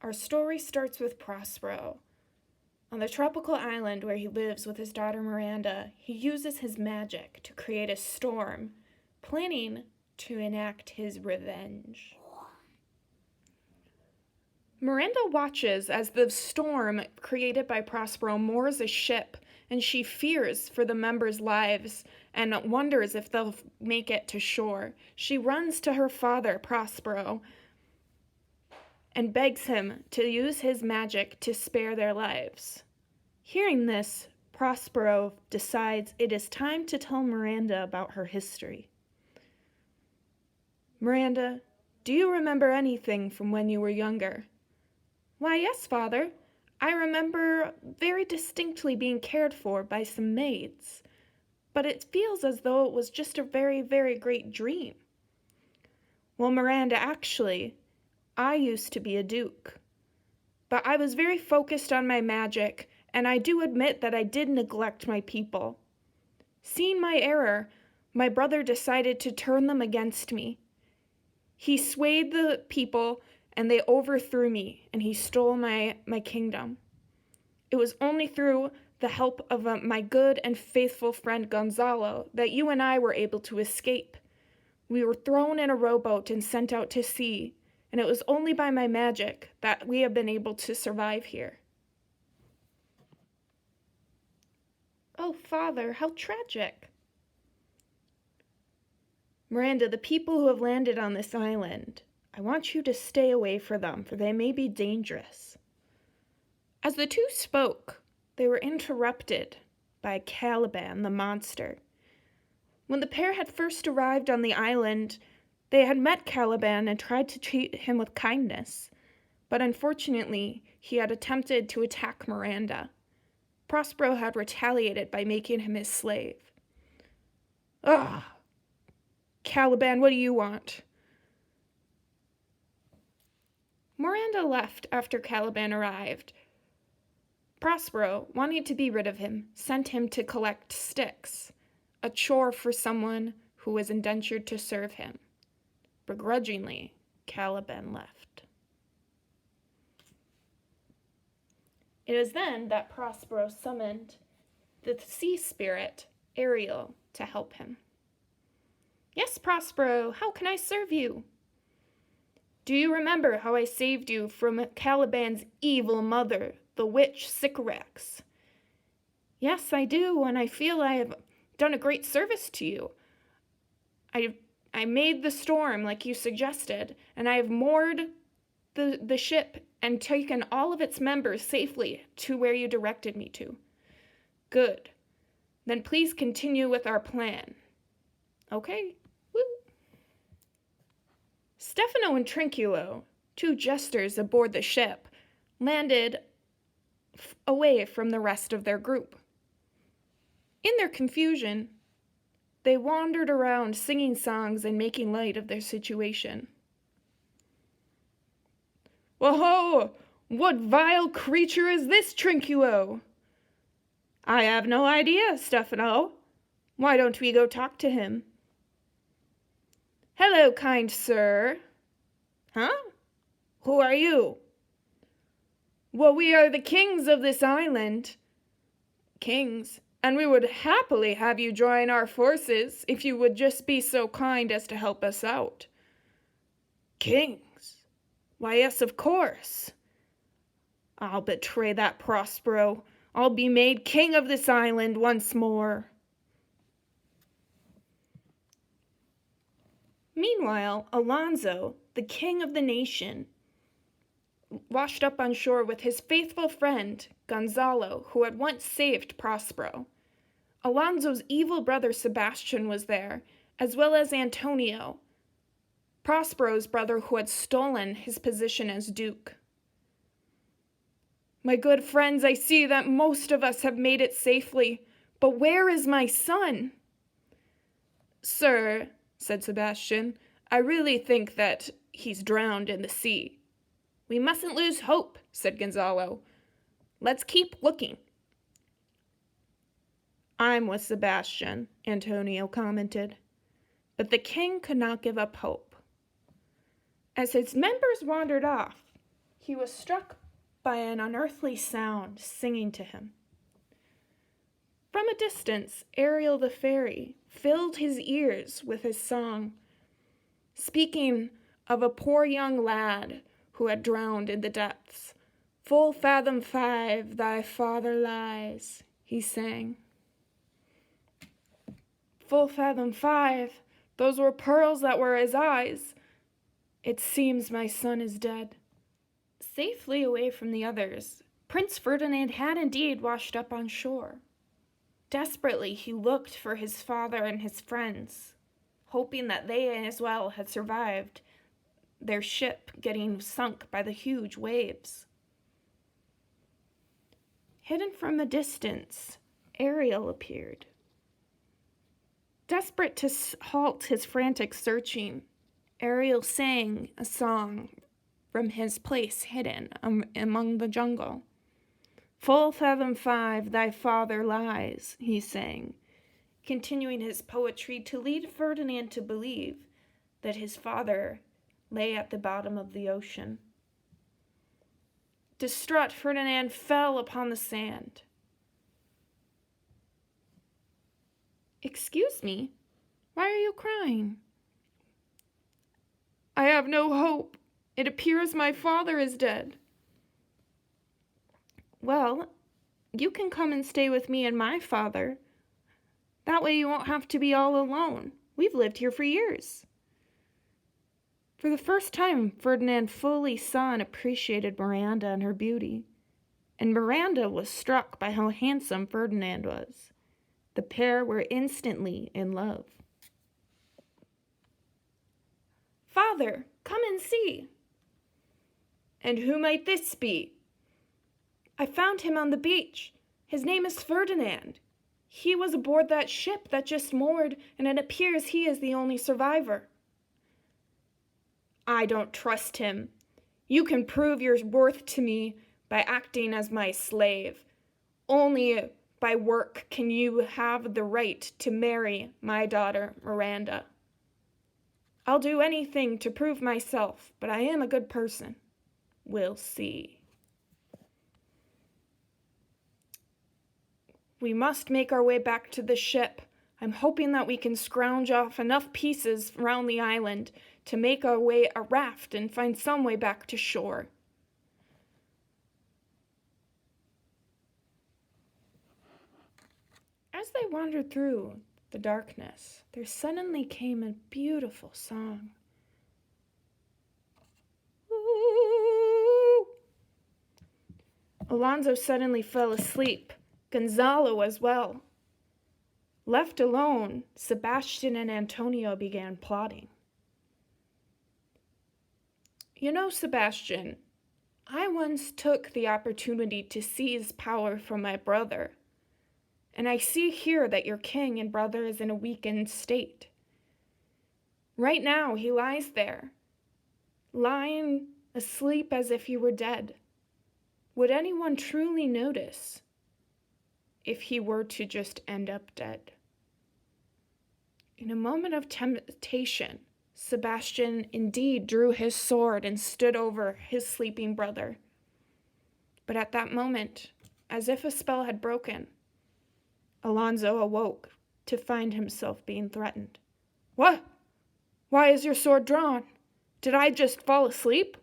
Our story starts with Prospero. On the tropical island where he lives with his daughter Miranda, he uses his magic to create a storm, planning to enact his revenge. Miranda watches as the storm created by Prospero moors a ship, and she fears for the members' lives and wonders if they'll make it to shore. She runs to her father, Prospero, and begs him to use his magic to spare their lives. Hearing this, Prospero decides it is time to tell Miranda about her history. Miranda, do you remember anything from when you were younger? Why, yes, father. I remember very distinctly being cared for by some maids, but it feels as though it was just a very, very great dream. Well, Miranda, actually, I used to be a duke, but I was very focused on my magic, and I do admit that I did neglect my people. Seeing my error, my brother decided to turn them against me. He swayed the people, and they overthrew me, and he stole my kingdom. It was only through the help of my good and faithful friend Gonzalo that you and I were able to escape. We were thrown in a rowboat and sent out to sea, and it was only by my magic that we have been able to survive here. Oh, father, how tragic. Miranda, the people who have landed on this island, I want you to stay away from them, for they may be dangerous. As the two spoke, they were interrupted by Caliban, the monster. When the pair had first arrived on the island, they had met Caliban and tried to treat him with kindness, but unfortunately, he had attempted to attack Miranda. Prospero had retaliated by making him his slave. Caliban, what do you want? Miranda left after Caliban arrived. Prospero, wanting to be rid of him, sent him to collect sticks, a chore for someone who was indentured to serve him. Begrudgingly, Caliban left. It was then that Prospero summoned the sea spirit, Ariel, to help him. Yes, Prospero, how can I serve you? Do you remember how I saved you from Caliban's evil mother, the witch Sycorax? Yes, I do, and I feel I have done a great service to you. I made the storm like you suggested, and I have moored the ship and taken all of its members safely to where you directed me to. Good. Then please continue with our plan. Okay. Woo. Stefano and Trinculo, two jesters aboard the ship, landed away from the rest of their group. In their confusion, they wandered around singing songs and making light of their situation. Whoa! What vile creature is this, Trinculo? I have no idea, Stefano. Why don't we go talk to him? Hello, kind sir. Huh? Who are you? Well, we are the kings of this island. Kings? And we would happily have you join our forces if you would just be so kind as to help us out. Kings? Why, yes, of course. I'll betray that Prospero. I'll be made king of this island once more. Meanwhile, Alonso, the king of the nation, washed up on shore with his faithful friend, Gonzalo, who had once saved Prospero. Alonso's evil brother Sebastian was there, as well as Antonio, Prospero's brother who had stolen his position as duke. My good friends, I see that most of us have made it safely, but where is my son? Sir, said Sebastian, I really think that he's drowned in the sea. We mustn't lose hope, said Gonzalo. Let's keep looking. I'm with Sebastian, Antonio commented. But the king could not give up hope. As his members wandered off, he was struck by an unearthly sound singing to him. From a distance, Ariel the fairy filled his ears with his song, speaking of a poor young lad who had drowned in the depths. "Full fathom 5 thy father lies," he sang. "Full fathom 5, those were pearls that were his eyes. It seems my son is dead." Safely away from the others, Prince Ferdinand had indeed washed up on shore. Desperately, he looked for his father and his friends, hoping that they as well had survived their ship getting sunk by the huge waves. Hidden from a distance, Ariel appeared. Desperate to halt his frantic searching, Ariel sang a song from his place hidden among the jungle. "Full fathom 5 thy father lies," he sang, continuing his poetry to lead Ferdinand to believe that his father lay at the bottom of the ocean. Distraught, Ferdinand fell upon the sand. "Excuse me, why are you crying?" "I have no hope. It appears my father is dead." "Well, you can come and stay with me and my father. That way you won't have to be all alone. We've lived here for years." For the first time, Ferdinand fully saw and appreciated Miranda and her beauty, and Miranda was struck by how handsome Ferdinand was. The pair were instantly in love. "Father, come and see." "And who might this be?" "I found him on the beach. His name is Ferdinand. He was aboard that ship that just moored, and it appears he is the only survivor." "I don't trust him. You can prove your worth to me by acting as my slave. Only by work can you have the right to marry my daughter, Miranda. I'll do anything to prove myself, but I am a good person. We'll see." "We must make our way back to the ship. I'm hoping that we can scrounge off enough pieces around the island to make our way a raft and find some way back to shore." As they wandered through the darkness, there suddenly came a beautiful song. Ooh. Alonso suddenly fell asleep, Gonzalo as well. Left alone, Sebastian and Antonio began plotting. "You know, Sebastian, I once took the opportunity to seize power from my brother, and I see here that your king and brother is in a weakened state. Right now, he lies there, lying asleep as if he were dead. Would anyone truly notice if he were to just end up dead?" In a moment of temptation, Sebastian indeed drew his sword and stood over his sleeping brother. But at that moment, as if a spell had broken, Alonso awoke to find himself being threatened. "What? Why is your sword drawn? Did I just fall asleep?"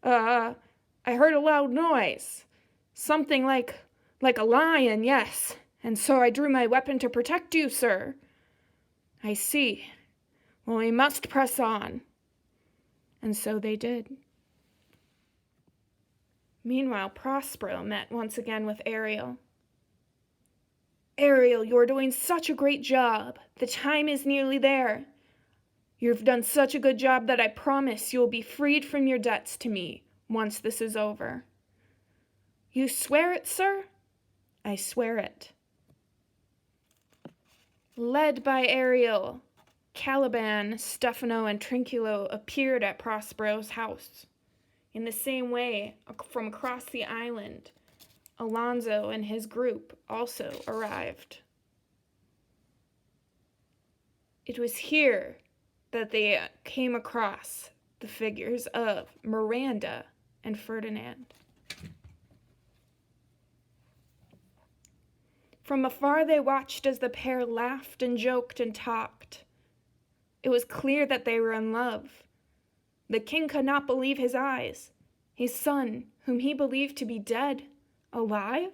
I heard a loud noise. Something like a lion, yes. And so I drew my weapon to protect you, sir." "I see. Well, we must press on." And so they did. Meanwhile, Prospero met once again with Ariel. "Ariel, you're doing such a great job. The time is nearly there. You've done such a good job that I promise you'll be freed from your debts to me once this is over." "You swear it, sir?" "I swear it." Led by Ariel, Caliban, Stefano, and Trinculo appeared at Prospero's house. In the same way, from across the island, Alonso and his group also arrived. It was here that they came across the figures of Miranda and Ferdinand. From afar they watched as the pair laughed and joked and talked. It was clear that they were in love. The king could not believe his eyes. His son, whom he believed to be dead, alive?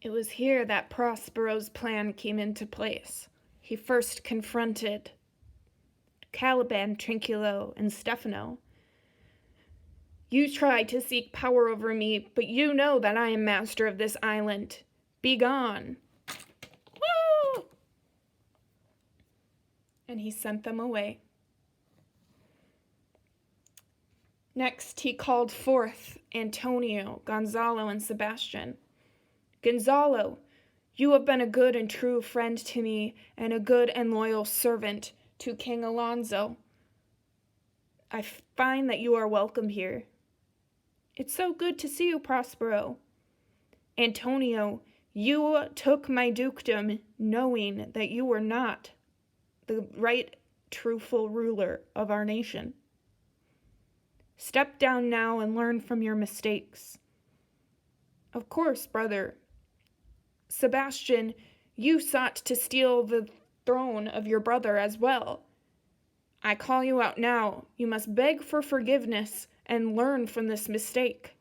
It was here that Prospero's plan came into place. He first confronted Caliban, Trinculo, and Stefano. You tried to seek power over me, but you know that I am master of this island. Be gone. Woo! And he sent them away. Next, he called forth Antonio, Gonzalo, and Sebastian. Gonzalo, you have been a good and true friend to me, and a good and loyal servant to King Alonso. I find that you are welcome here. It's so good to see you, Prospero. Antonio, you took my dukedom knowing that you were not the right, truthful ruler of our nation. Step down now and learn from your mistakes. Of course, brother. Sebastian, you sought to steal the throne of your brother as well. I call you out now. You must beg for forgiveness and learn from this mistake.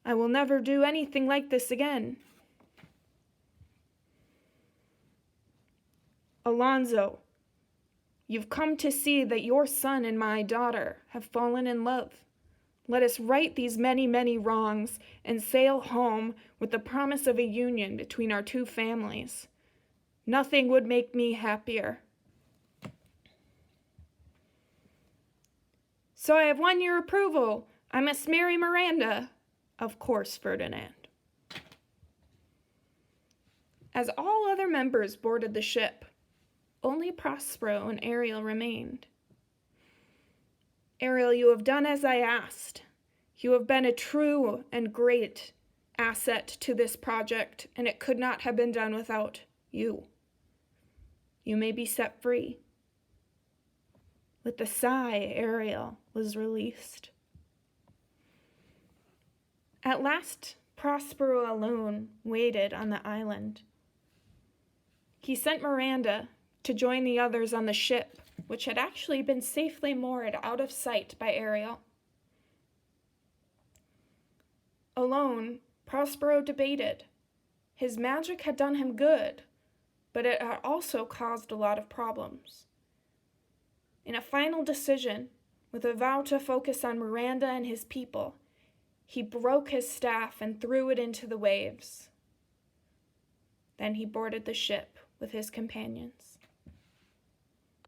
I will never do anything like this again. Alonso, you've come to see that your son and my daughter have fallen in love. Let us right these many, many wrongs and sail home with the promise of a union between our two families. Nothing would make me happier. So I have won your approval. I must marry Miranda. Of course, Ferdinand. As all other members boarded the ship, only Prospero and Ariel remained. Ariel, you have done as I asked. You have been a true and great asset to this project, and it could not have been done without you. You may be set free. With a sigh, Ariel was released. At last, Prospero alone waited on the island. He sent Miranda to join the others on the ship, which had actually been safely moored out of sight by Ariel. Alone, Prospero debated. His magic had done him good, but it had also caused a lot of problems. In a final decision, with a vow to focus on Miranda and his people, he broke his staff and threw it into the waves. Then he boarded the ship with his companions.